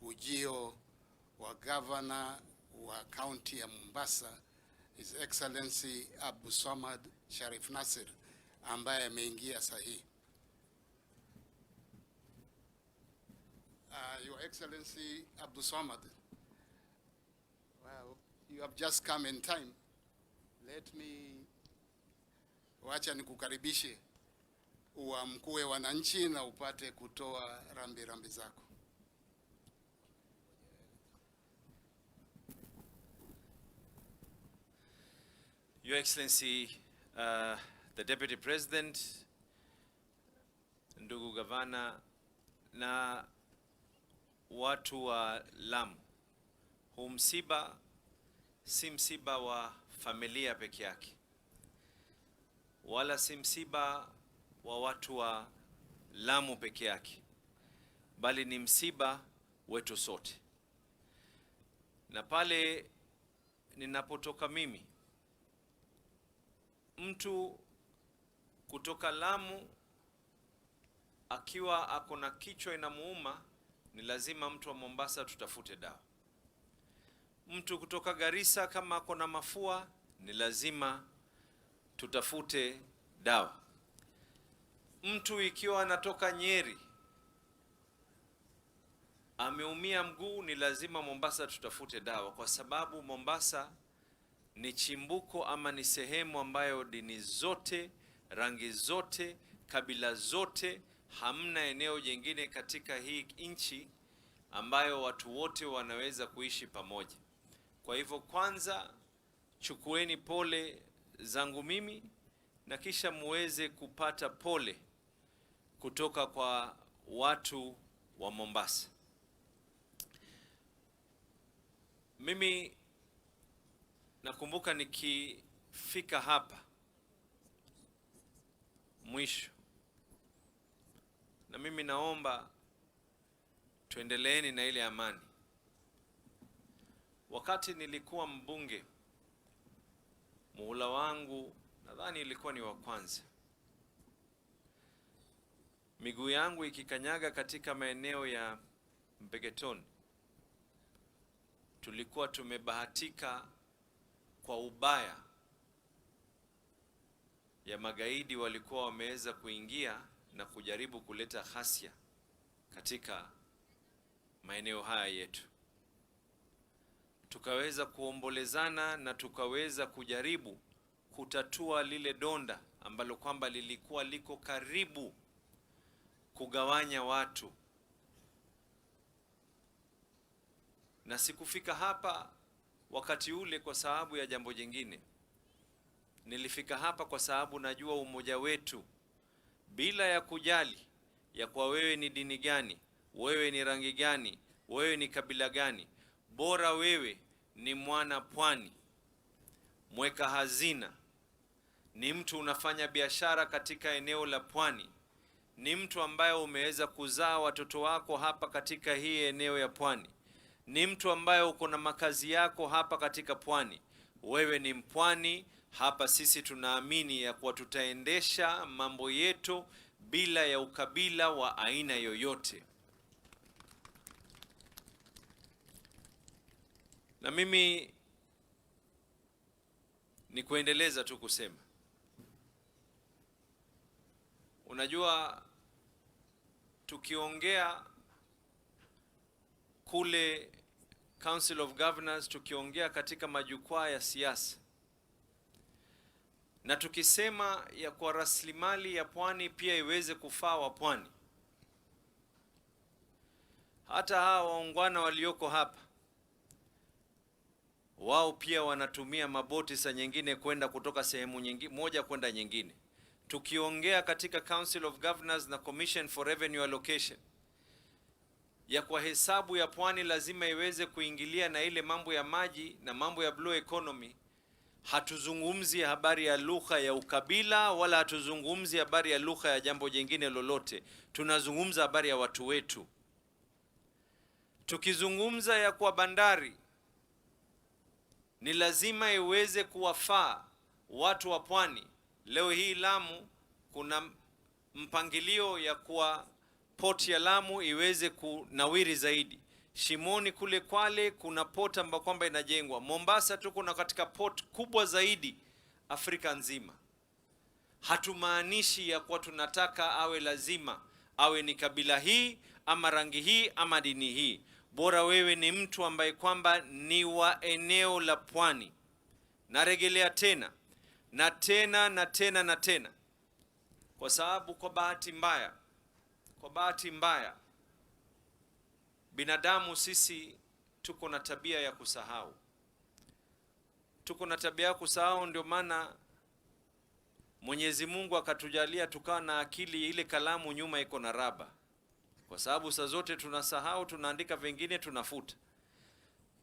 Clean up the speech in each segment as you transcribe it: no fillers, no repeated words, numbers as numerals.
ujio wa gavana wa kaunti ya Mombasa, His Excellency Abdulswamad Sharif Nassir, ambaye ameingia sahihi. Your Excellency Abdulswamad, well, you have just come in time. Wacha nikukaribishe uamkue wananchi na upate kutoa rambirambi zako. Your Excellency, the Deputy President, ndugu gavana na watu wa Lamu, huu msiba si msiba wa familia peke yake, wala si msiba wa watu wa Lamu peke yake, bali ni msiba wetu sote. Na pale ninapotoka mimi, mtu kutoka Lamu akiwa akona kichwa inamuuma, ni lazima mtu wa Mombasa tutafute dawa. Mtu kutoka Garissa kama akona mafua, ni lazima tutafute dawa. Mtu ikiwa anatoka Nyeri ameumia mguu, ni lazima Mombasa tutafute dawa, kwa sababu Mombasa ni chimbuko ama ni sehemu ambayo dini zote, rangi zote, kabila zote, hamna eneo jingine katika hii nchi ambayo watu wote wanaweza kuishi pamoja. Kwa hivyo kwanza chukueni pole zangu mimi, na kisha muweze kupata pole kutoka kwa watu wa Mombasa. Mimi nakumbuka nikifika hapa mwisho, na mimi naomba tuendeleeni na ile amani. Wakati nilikuwa mbunge, muhula wangu nadhani ilikuwa ni wa kwanza, miguu yangu ikikanyaga katika maeneo ya Mpeketoni, tulikuwa tumebahatika kwa ubaya ya magaidi walikuwa wameweza kuingia na kujaribu kuleta ghasia katika maeneo haya yetu. Tukaweza kuombolezana na tukaweza kujaribu kutatua lile donda ambalo kwamba lilikuwa liko karibu kugawanya watu. Na sikufika hapa wakati ule kwa sababu ya jambo jingine. Nilifika hapa kwa sababu najua umoja wetu, bila ya kujali ya kwa wewe ni dini gani, wewe ni rangi gani, wewe ni kabila gani, bora wewe ni mwana pwani, mweka hazina, ni mtu unafanya biashara katika eneo la pwani, ni mtu ambaye umeweza kuzaa watoto wako hapa katika hii eneo ya pwani, ni mtu ambaye uko na makazi yako hapa katika pwani, wewe ni mpwani. Hapa sisi tunaamini ya kuwa tutaendesha mambo yetu bila ya ukabila wa aina yoyote. Na mimi ni kuendeleza tu kusema, unajua tukiongea kule Council of Governors, tukiongea katika majukwaa ya siasa, na tukisema ya kwa rasilimali ya pwani pia iweze kufaa wa pwani, hata hawa waungwana walioko hapa, wao pia wanatumia maboti saa nyingine kwenda kutoka sehemu moja kwenda nyingine. Tukiongea katika Council of Governors na Commission for Revenue Allocation, ya kwa hesabu ya pwani lazima iweze kuingilia na ile mambo ya maji na mambo ya blue economy. Hatuzungumzi habari ya lugha ya ukabila, wala hatuzungumzi habari ya lugha ya jambo jingine lolote. Tunazungumza habari ya watu wetu. Tukizungumza ya kwa bandari, ni lazima iweze kuwafaa watu wa pwani. Leo hii Lamu kuna mpangilio ya kuwa port ya Lamu iweze kunawiri zaidi. Shimoni kule Kwale kuna port ambayo kwamba inajengwa. Mombasa tuko na katika port kubwa zaidi Afrika nzima. Hatumaanishi ya kuwa tunataka awe lazima awe ni kabila hii ama rangi hii ama dini hii. Bora wewe ni mtu ambaye kwamba ni wa eneo la pwani. Narejelea tena na tena na tena na tena, kwa sababu kwa bahati mbaya binadamu sisi tuko na tabia ya kusahau. Ndio maana Mwenyezi Mungu akatujalia tukawa na akili, ile kalamu nyuma iko na raba, kwa sababu saa zote tunasahau, tunaandika vingine tunafuta.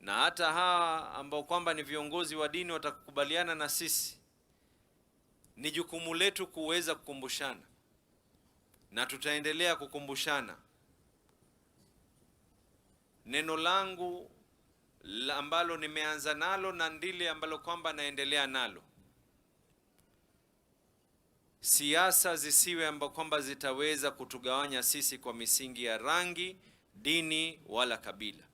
Na hata hawa ambao kwamba ni viongozi wa dini watakubaliana na sisi, ni jukumu letu kuweza kukumbushana, na tutaendelea kukumbushana. Neno langu ambalo nimeanza nalo na ndile ambalo kwamba naendelea nalo, siasa zisiwe ambao kwamba zitaweza kutugawanya sisi kwa misingi ya rangi, dini wala kabila.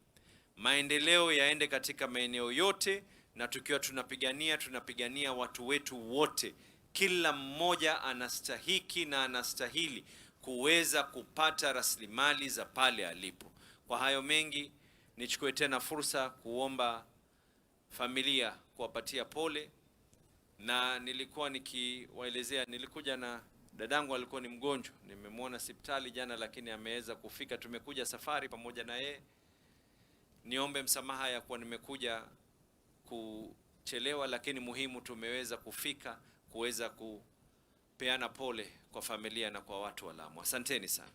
Maendeleo yaende katika maeneo yote, na tukiwa tunapigania watu wetu wote. Kila mmoja anastahiki na anastahili kuweza kupata rasilimali za pale alipo. Kwa hayo mengi, nichukue tena fursa kuomba familia kuwapatia pole. Na nilikuwa nikiwaelezea, nilikuja na dadangu alikuwa ni mgonjwa, nimemwona hospitali jana, lakini ameweza kufika. Tumekuja safari pamoja na yeye. Niombe msamaha ya kuwa nimekuja kuchelewa, lakini muhimu tumeweza kufika kuweza kupeana pole kwa familia na kwa watu wa Lamu. Asanteni sana.